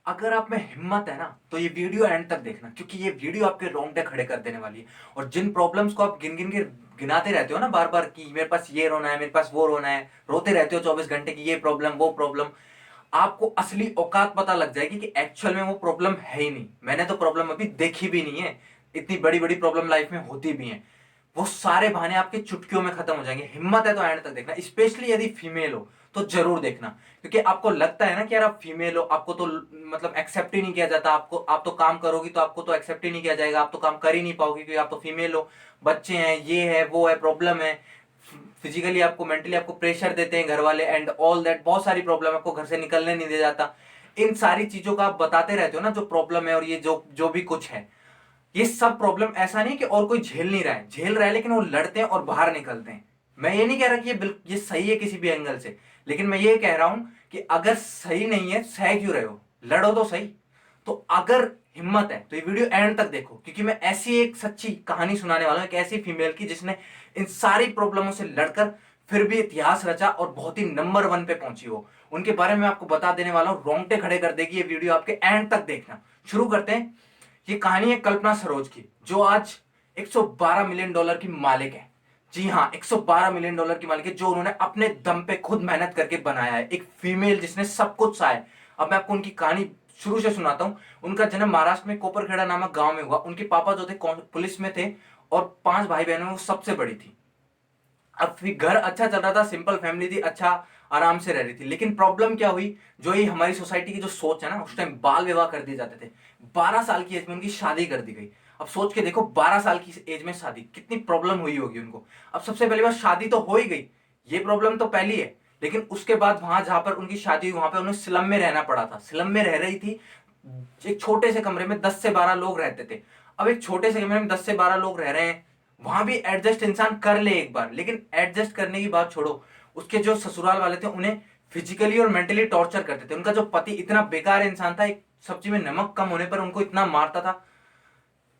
अगर आप में हिम्मत है ना तो ये वीडियो एंड तक देखना, क्योंकि ये वीडियो आपके रोंगटे खड़े कर देने वाली है। और जिन प्रॉब्लम्स को आप गिन गिन के गिनाते रहते हो ना बार बार कि मेरे पास ये रोना है, मेरे पास वो रोना है, रोते रहते हो 24 घंटे की ये प्रॉब्लम वो प्रॉब्लम, आपको असली औकात पता लग जाएगी कि एक्चुअल में वो प्रॉब्लम है ही नहीं। मैंने तो प्रॉब्लम अभी देखी भी नहीं है, इतनी बड़ी बड़ी प्रॉब्लम लाइफ में होती भी हैं। वो सारे बहाने आपके चुटकियों में खत्म हो जाएंगे। हिम्मत है तो एंड तक देखना, स्पेशली यदि फीमेल हो तो जरूर देखना। क्योंकि आपको लगता है ना कि यार आप फीमेल हो, आपको तो मतलब एक्सेप्ट ही नहीं किया जाता, आपको आप तो काम करोगी तो आपको तो एक्सेप्ट ही नहीं किया जाएगा, आप तो काम कर ही नहीं पाओगी क्योंकि आप तो फीमेल हो। बच्चे हैं, ये है वो है, प्रॉब्लम है, फिजिकली आपको मेंटली आपको प्रेशर देते हैं घर वाले एंड ऑल दैट, बहुत सारी प्रॉब्लम, आपको घर से निकलने नहीं दिया जाता। इन सारी चीजों का आप बताते रहते हो ना जो प्रॉब्लम है, और ये जो जो भी कुछ है, ये सब प्रॉब्लम ऐसा नहीं कि और कोई झेल नहीं रहा है, झेल रहा है, लेकिन वो लड़ते हैं और बाहर निकलते हैं। मैं ये नहीं कह रहा कि ये सही है किसी भी एंगल से, लेकिन मैं ये कह रहा हूं कि अगर सही नहीं है सह क्यों रहे हो, लड़ो तो सही। तो अगर हिम्मत है तो ये वीडियो एंड तक देखो, क्योंकि मैं ऐसी एक सच्ची कहानी सुनाने वाला हूं, एक ऐसी फीमेल की जिसने इन सारी प्रॉब्लमों से लड़कर फिर भी इतिहास रचा और बहुत ही नंबर 1 पे पहुंची हो। उनके बारे में आपको बता देने वाला हूं, रोंगटे खड़े कर देगी ये वीडियो, आपके एंड तक देखना। शुरू करते हैं। ये कहानी है कल्पना सरोज की, जो आज $112 मिलियन की मालिक है। जी हाँ, $112 मिलियन की मालिक है, जो उन्होंने अपने दम पे खुद मेहनत करके बनाया है। एक फीमेल जिसने सब कुछ सहा है। अब मैं आपको उनकी कहानी शुरू से सुनाता हूं। उनका जन्म महाराष्ट्र में कोपरखेड़ा नामक गांव में हुआ। उनके पापा जो थे पुलिस में थे, और 5 भाई बहनों में वो सबसे बड़ी थी। अब फिर घर अच्छा चल रहा था, सिंपल फैमिली थी, अच्छा आराम से रह रही थी। लेकिन प्रॉब्लम क्या हुई, जो ये हमारी सोसाइटी की जो सोच है ना, उस टाइम बाल विवाह कर दिए जाते थे। 12 साल की एज में उनकी शादी कर दी गई। अब सोच के देखो, 12 साल की एज में शादी, कितनी प्रॉब्लम हुई होगी उनको। अब सबसे पहली बार शादी तो हो ही गई, ये प्रॉब्लम तो पहली है। लेकिन उसके बाद वहां जहां पर उनकी शादी हुई, वहां पर उन्हें स्लम में रहना पड़ा था। स्लम में रह रही थी, एक छोटे से कमरे में 10 से 12 लोग रहते थे। अब एक छोटे से कमरे में 10 से 12 लोग रह रहे हैं, वहां भी एडजस्ट इंसान कर ले एक बार, लेकिन एडजस्ट करने की बात छोड़ो, उसके जो ससुराल वाले थे उन्हें फिजिकली और मेंटली टॉर्चर करते थे। उनका जो पति इतना बेकार इंसान था, एक सब्जी में नमक कम होने पर उनको इतना मारता था,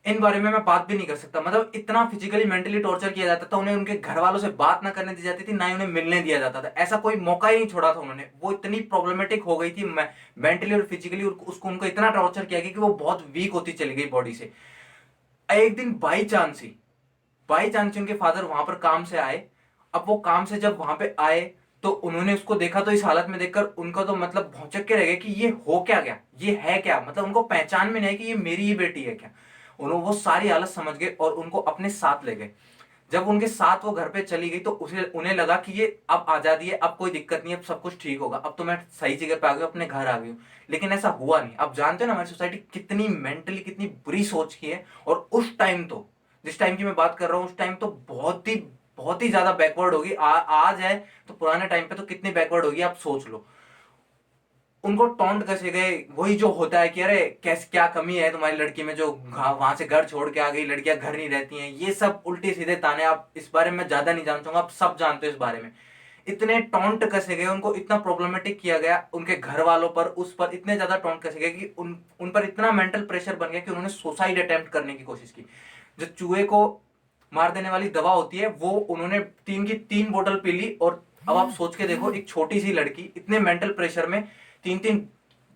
इन बारे में मैं बात भी नहीं कर सकता। मतलब इतना फिजिकली मेंटली टॉर्चर किया जाता था, उन्हें उनके घर वालों से बात ना करने दी जाती थी, ना ही उन्हें मिलने दिया जाता था। ऐसा कोई मौका ही नहीं छोड़ा था उन्होंने। वो इतनी प्रॉब्लमेटिक हो गई थी मेंटली और फिजिकली, उसको उनको इतना टॉर्चर किया गया कि वो बहुत वीक होती चली गई बॉडी से। एक दिन बाई चांस उनके फादर वहां पर काम से आए। अब वो काम से जब वहां पे आए तो उन्होंने उसको देखा, तो इस हालत में देखकर उनका तो मतलब भौचक के रह गए कि ये हो क्या गया, ये है क्या। मतलब उनको पहचान में नहीं कि ये मेरी ही बेटी है क्या। उन्होंने वो सारी हालत समझ गए और उनको अपने साथ ले गए। जब उनके साथ वो घर पे चली गई तो उसे उन्हें लगा कि ये अब आजादी है, अब कोई दिक्कत नहीं है, अब सब कुछ ठीक होगा, अब तो मैं सही जगह पे आ गई, अपने घर आ गई हूँ। लेकिन ऐसा हुआ नहीं। अब जानते हो ना हमारी सोसाइटी कितनी मेंटली कितनी बुरी सोच की है। और उस टाइम तो, जिस टाइम की मैं बात कर रहा हूँ, उस टाइम तो बहुत ही ज्यादा बैकवर्ड होगी। आज है तो पुराने टाइम पे तो कितनी बैकवर्ड होगी आप सोच लो। उनको टोंट कसे गए, वही जो होता है कि अरे कैसे, क्या कमी है तुम्हारी लड़की में जो वहां से घर छोड़ के आ गई, लड़कियां घर नहीं रहती हैं, ये सब उल्टे सीधे ताने। आप इस बारे में ज्यादा नहीं जानता हूँ, आप सब जानते हो इस बारे में। इतने टोंट कसे गए, उनको इतना प्रॉब्लमेटिक किया गया, उनके घर वालों पर उस पर इतने ज्यादा टोंट कसे गए कि उन पर इतना मेंटल प्रेशर बन गया कि उन्होंने सुसाइड अटेम्प्ट करने की कोशिश की। जो चूहे को मार देने वाली दवा होती है, वो उन्होंने 3 की 3 बोतल पी ली। और अब आप सोच के देखो, एक छोटी सी लड़की इतने मेंटल प्रेशर में 3 3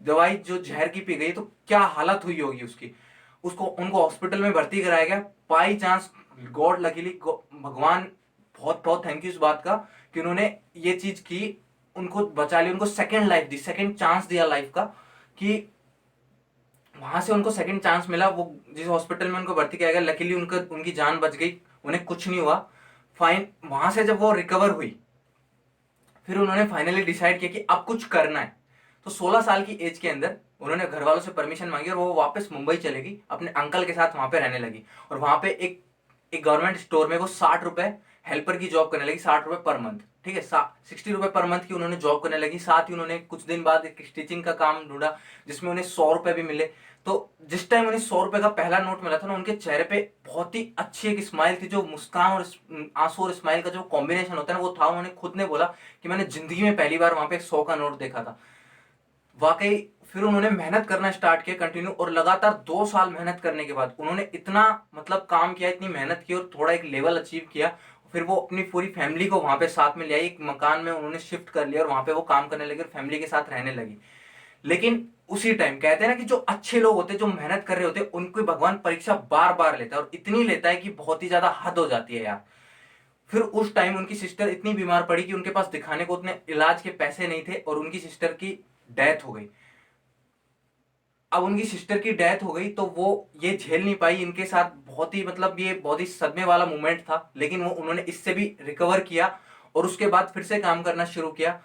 दवाई जो जहर की पी गई, तो क्या हालत हुई होगी उसकी। उसको उनको हॉस्पिटल में भर्ती कराया गया। बाई चांस, गॉड लकीली, भगवान बहुत बहुत थैंक यू इस बात का कि उन्होंने ये चीज की, उनको बचा लिया, उनको सेकंड लाइफ दी, सेकंड चांस दिया लाइफ का। कि वहां से उनको सेकंड चांस मिला। वो जिस हॉस्पिटल में उनको भर्ती किया गया, लकीली उनका उनकी जान बच गई, उन्हें कुछ नहीं हुआ। फाइन, वहां से जब वो रिकवर हुई, फिर उन्होंने फाइनली डिसाइड किया कि अब कुछ करना है। तो 16 साल की एज के अंदर उन्होंने घर वालों से परमिशन मांगी और वो वापस मुंबई चलेगी, अपने अंकल के साथ वहां पे रहने लगी। और वहां पे एक गवर्नमेंट स्टोर में वो 60 रुपए हेल्पर की जॉब करने लगी, 60 रुपए पर मंथ। ठीक है, 60 रुपए पर मंथ की उन्होंने जॉब करने लगी। साथ ही उन्होंने कुछ दिन बाद एक स्टिचिंग का काम ढूंढा, जिसमें उन्हें 100 रुपए भी मिले। तो जिस टाइम उन्हें 100 रुपए का पहला नोट मिला था ना, उनके चेहरे पे बहुत ही अच्छी एक स्माइल थी, जो मुस्कान और आंसू और स्माइल का जो कॉम्बिनेशन होता है ना, वो था। उन्होंने खुद ने बोला कि मैंने जिंदगी में पहली बार वहां पे 100 का नोट देखा था। वाकई फिर उन्होंने मेहनत करना स्टार्ट किया कंटिन्यू, और लगातार 2 साल मेहनत करने के बाद उन्होंने इतना मतलब काम किया, इतनी मेहनत की और थोड़ा एक लेवल अचीव किया। फिर वो अपनी पूरी फैमिली को वहां पे साथ में ले आई, एक मकान में उन्होंने शिफ्ट कर लिया और वहां पे वो काम करने लगी और फैमिली के साथ रहने लगी। लेकिन उसी टाइम कहते हैं ना कि जो अच्छे लोग होते हैं, जो मेहनत कर रहे होते हैं, उनको भगवान परीक्षा बार बार लेता है, और इतनी लेता है कि बहुत ही ज्यादा हद हो जाती है यार। फिर उस टाइम उनकी सिस्टर इतनी बीमार पड़ी कि उनके पास दिखाने को उतने इलाज के पैसे नहीं थे, और उनकी सिस्टर की डेथ हो गई। अब उनकी सिस्टर की डेथ हो गई तो वो ये झेल नहीं पाई, इनके साथ बहुत ही मतलब ये बहुत ही सदमे वाला मोमेंट था, लेकिन वो उन्होंने इससे भी रिकवर किया, और उसके बाद फिर से काम करना शुरू किया।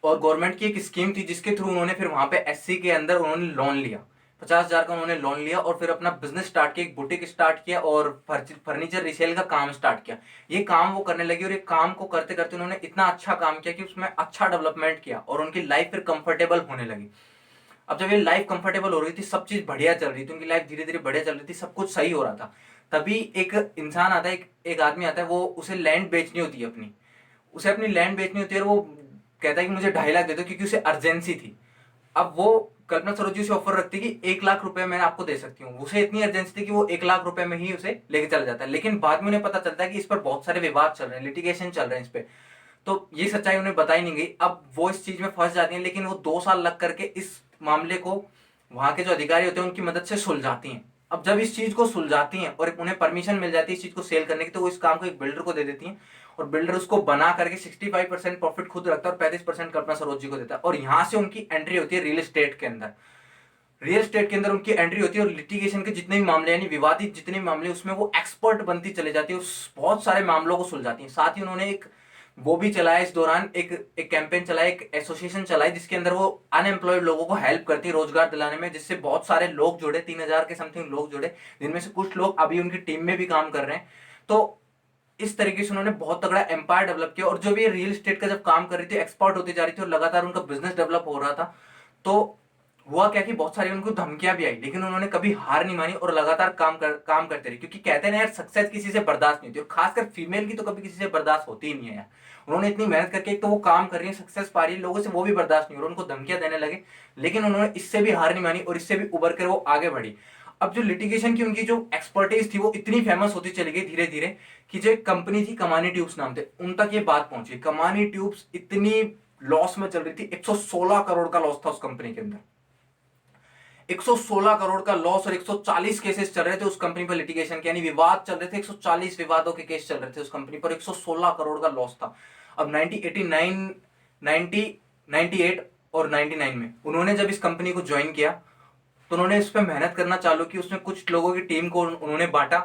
और गवर्नमेंट की एक स्कीम थी जिसके थ्रू उन्होंने फिर वहां पे एससी के अंदर उन्होंने लोन लिया, 50,000 का उन्होंने लोन लिया, और फिर अपना बिजनेस स्टार्ट किया, एक बुटीक स्टार्ट किया, और फर्नीचर रिसेल का काम स्टार्ट किया। ये काम वो करने लगी, और ये काम को करते करते उन्होंने इतना अच्छा काम किया कि उसमें अच्छा डेवलपमेंट किया, और उनकी लाइफ फिर कंफर्टेबल होने लगी। अब जब ये लाइफ कंफर्टेबल हो रही थी, सब चीज बढ़िया चल रही थी, उनकी लाइफ धीरे धीरे बढ़िया चल रही थी, सब कुछ सही हो रहा था, तभी एक इंसान आता है, एक आदमी आता है, वो उसे लैंड बेचनी होती है अपनी, उसे अपनी लैंड बेचनी होती है, और वो कहता है कि मुझे 2.5 लाख दे दो, क्योंकि उसे अर्जेंसी थी। अब वो कल्पना सरोज से ऑफर रखती कि 1 लाख रुपए मैं आपको दे सकती हूँ, उसे इतनी अर्जेंसी थी कि वो 1 लाख रुपए में ही उसे लेके चला जाता है। लेकिन बाद में उन्हें पता चलता है कि इस पर बहुत सारे विवाद चल रहे हैं, लिटिगेशन चल रहे हैं इस पे, तो ये सच्चाई उन्हें बताई नहीं गई। अब वो इस चीज में फंस जाती हैं, लेकिन वो 2 साल लग करके इस मामले को वहां के जो अधिकारी होते हैं उनकी मदद से सुलझाती हैं। अब जब इस चीज को सुलझाती हैं और उन्हें परमिशन मिल जाती है इस चीज को सेल करने की, तो वो इस काम को एक बिल्डर को दे देती हैं, और बिल्डर उसको बना करके 65% प्रॉफिट खुद रखता है, और 35% कल्पना सरोज जी को देता है। और यहां से उनकी एंट्री होती है रियल एस्टेट के अंदर। रियल एस्टेट के अंदर उनकी एंट्री होती है, और लिटिगेशन के जितने भी मामले यानी विवादित जितने भी मामले, उसमें वो एक्सपर्ट बनती चले जाती है, उस बहुत सारे मामलों को सुलझाती है। साथ ही उन्होंने एक वो भी चलाया इस दौरान, एक कैंपेन चलाया, एक एसोसिएशन चलाई, जिसके अंदर वो अनएम्प्लॉयड लोगों को हेल्प करती है रोजगार दिलाने में, जिससे बहुत सारे लोग जुड़े, 3,000 के समथिंग लोग जुड़े, जिनमें से कुछ लोग अभी उनकी टीम में भी काम कर रहे हैं। तो इस तरीके से उन्होंने बहुत तगड़ा एम्पायर डेवलप किया, और जब ये रियल एस्टेट का जब काम कर रही थी, एक्सपर्ट होती जा रही थी, और लगातार उनका बिजनेस डेवलप हो रहा था, तो हुआ क्या कि बहुत सारी उनको धमकियां भी आई, लेकिन उन्होंने कभी हार नहीं मानी, और लगातार काम करते रहे, क्योंकि कहते हैं ना यार, सक्सेस किसी से बर्दाश्त नहीं होती, और खासकर फीमेल की तो कभी किसी से बर्दाश्त होती ही नहीं है यार। उन्होंने इतनी मेहनत करके, एक तो वो काम कर रही है, सक्सेस पा रही है, लोगों से वो भी बर्दाश्त नहीं हो रहा, उनको धमकियां देने लगे, लेकिन उन्होंने इससे भी हार नहीं मानी, और इससे भी उबर कर वो आगे बढ़ी। अब जो लिटिगेशन की उनकी जो एक्सपर्टीज थी, वो इतनी फेमस होती चली गई धीरे धीरे, कि जो एक कंपनी थी कमानी ट्यूब्स नाम थे, उन तक ये बात पहुंची। कमानी ट्यूब्स इतनी लॉस में चल रही थी, 116 करोड़ का लॉस था उस कंपनी के अंदर, 116 करोड़ का लॉस, और 140 केसेस चल रहे थे उस कंपनी पर लिटिगेशन के, यानी विवाद चल रहे थे, 140 विवादों के केस चल रहे थे उस कंपनी पर, 116 करोड़ का लॉस था। अब 1989, 90, 98 और 99 में उन्होंने जब इस कंपनी को ज्वाइन किया, तो उन्होंने इस पर मेहनत करना चालू की, उसमें कुछ लोगों की टीम को उन्होंने बांटा,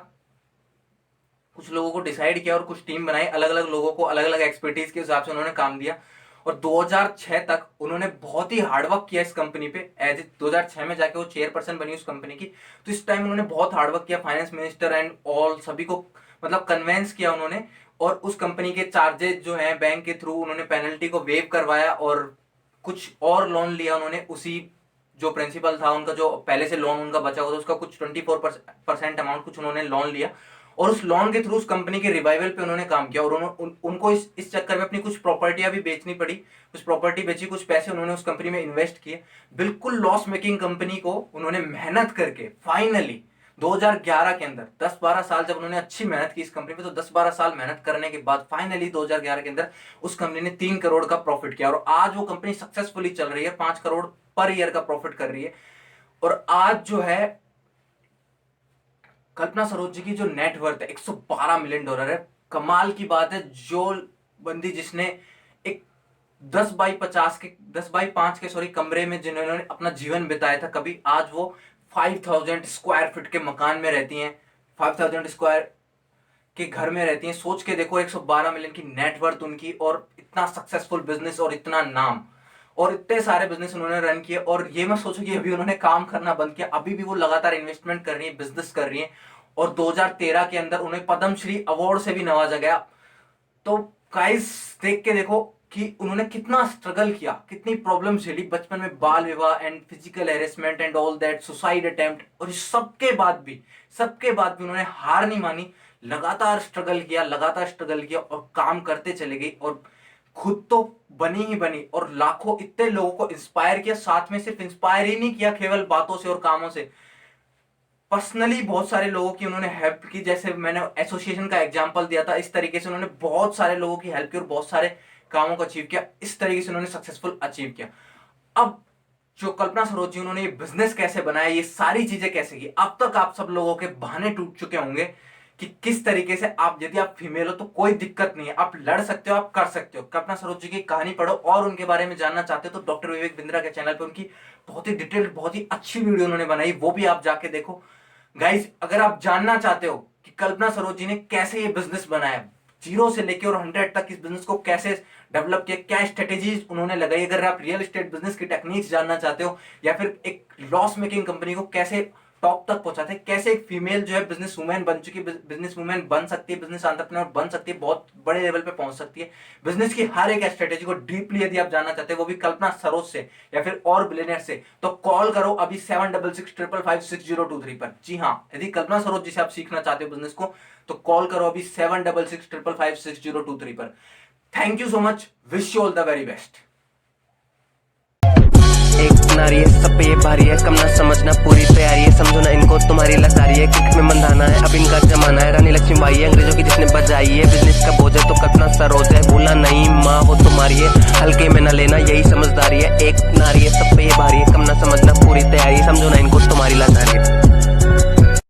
कुछ लोगों को डिसाइड किया, और कुछ टीम बनाई, अलग अलग लोगों को अलग अलग एक्सपर्टीज के हिसाब से उन्होंने काम दिया, और 2006 तक उन्होंने बहुत ही हार्डवर्क किया इस कंपनी पे। एज 2006 में जाके वो चेयरपर्सन बनी उस कंपनी की, तो इस टाइम उन्होंने बहुत हार्डवर्क किया, फाइनेंस मिनिस्टर एंड ऑल सभी को मतलब कन्वेंस किया उन्होंने, और उस कंपनी के चार्जेस जो है बैंक के थ्रू उन्होंने पेनल्टी को वेव करवाया, और कुछ और लोन लिया उन्होंने, उसी जो प्रिंसिपल था उनका, जो पहले से लोन उनका बचा हुआ था, उसका कुछ 24% अमाउंट कुछ उन्होंने लोन लिया, और उस लोन के थ्रू उस कंपनी के रिवाइवल पे उन्होंने काम किया, और उनको इस चक्कर में अपनी कुछ प्रॉपर्टियां भी बेचनी पड़ी, कुछ प्रॉपर्टी बेची, कुछ पैसे उन्होंने उस कंपनी में इन्वेस्ट किए। बिल्कुल लॉस मेकिंग कंपनी को उन्होंने मेहनत करके फाइनली 2011 के अंदर 10-12 साल जब उन्होंने अच्छी मेहनत की इस कंपनी पे, तो 10-12 साल मेहनत करने के बाद फाइनली 2011 के अंदर उस कंपनी ने 3 करोड़ का प्रॉफिट किया, और आज वो कंपनी सक्सेसफुली चल रही है, 5 करोड़ पर ईयर का प्रॉफिट कर रही है। और आज जो है कल्पना सरोज जी की जो नेटवर्थ है 112 मिलियन डॉलर है। कमाल की बात है, जो बंदी जिसने एक 10 बाई 5 के सॉरी कमरे में जिन्होंने अपना जीवन बिताया था कभी, आज वो 5,000 स्क्वायर फीट के मकान में रहती हैं, 5,000 स्क्वायर के घर में रहती हैं। सोच के देखो, 112 मिलियन की नेटवर्थ उनकी, और इतना सक्सेसफुल बिजनेस, और इतना नाम, और इतने सारे बिजनेस उन्होंने रन किए। और ये मत सोचो कि अभी उन्होंने काम करना बंद किया, अभी भी वो लगातार इन्वेस्टमेंट कर रही है, बिजनेस कर रही है, और 2013 के अंदर उन्हें पद्मश्री अवार्ड से भी नवाजा गया। तो गाइस देख के देखो कि उन्होंने कितना स्ट्रगल किया, कितनी प्रॉब्लम झेली, बचपन में बाल विवाह and physical harassment and all that, suicide attempt, और इस सबके बाद भी उन्होंने हार नहीं मानी, लगातार स्ट्रगल किया, लगातार स्ट्रगल किया, और काम करते चले गई, और खुद तो बनी ही बनी, और लाखों इतने लोगों को इंस्पायर किया। साथ में सिर्फ इंस्पायर ही नहीं किया केवल बातों से और कामों से, पर्सनली बहुत सारे लोगों की उन्होंने हेल्प की, जैसे मैंने एसोसिएशन का एग्जांपल दिया था, इस तरीके से उन्होंने बहुत सारे लोगों की हेल्प की, और बहुत सारे कामों को अचीव किया, इस तरीके से उन्होंने सक्सेसफुल अचीव किया। अब जो कल्पना सरोज जी उन्होंने ये बिजनेस कैसे बनाया, ये सारी चीजें कैसे की। अब तक आप सब लोगों के बहाने टूट चुके होंगे कि किस तरीके से आप, यदि आप फीमेल हो तो कोई दिक्कत नहीं है, आप लड़ सकते हो, आप कर सकते हो। कल्पना सरोज जी की कहानी पढ़ो और उनके बारे में जानना चाहते हो तो डॉक्टर विवेक बिंद्रा के चैनल पे उनकी बहुत ही डिटेल्ड, बहुत ही अच्छी वीडियो उन्होंने बनाई, वो भी आप जाके देखो। गाइस, अगर आप जानना चाहते हो कि कल्पना सरोज जी ने कैसे ये बिजनेस बनाया, 0 से लेकर और 100 तक इस बिजनेस को कैसे डेवलप किया, क्या स्ट्रेटेजीज उन्होंने लगाई, अगर आप रियल एस्टेट बिजनेस की टेक्निक्स जानना चाहते हो, या फिर एक लॉस मेकिंग कंपनी को कैसे टॉप तक पहुंचाते हैं, कैसे एक फीमेल जो है बिजनेस वुमेन बन चुकी है, बिजनेस वुमेन बन सकती है, बिजनेस एंटरप्रेन्योर बन सकती है, बहुत बड़े लेवल पे पहुंच सकती है, बिजनेस की हर एक स्ट्रेटेजी को डीपली यदि आप जानना चाहते हैं, वो भी कल्पना सरोज से या फिर और बिलियनियर से, तो कॉल करो अभी 7665556023 पर। जी हाँ, यदि कल्पना सरोज जी से आप सीखना चाहते हो बिजनेस को तो कॉल करो अभी 7665556023 पर। Thank you so much, wish you all the very best. एक नारी है, सब पे ये भारी है, कम ना समझना पूरी तैयारी है, समझो ना इनको तुम्हारी लसारी है, क्रिकेट में मंदाना है, अब इनका जमाना है, रानी लक्ष्मीबाई है, अंग्रेजों की जिसने बजाई है, बिजनेस का बोझ है तो कल्पना सरोज है, भूला नहीं माँ वो तुम्हारी है, हल्के में ना लेना यही समझदारी है, एक नारी है, सब पे ये भारी है, कम ना समझना पूरी तैयारी है, समझो ना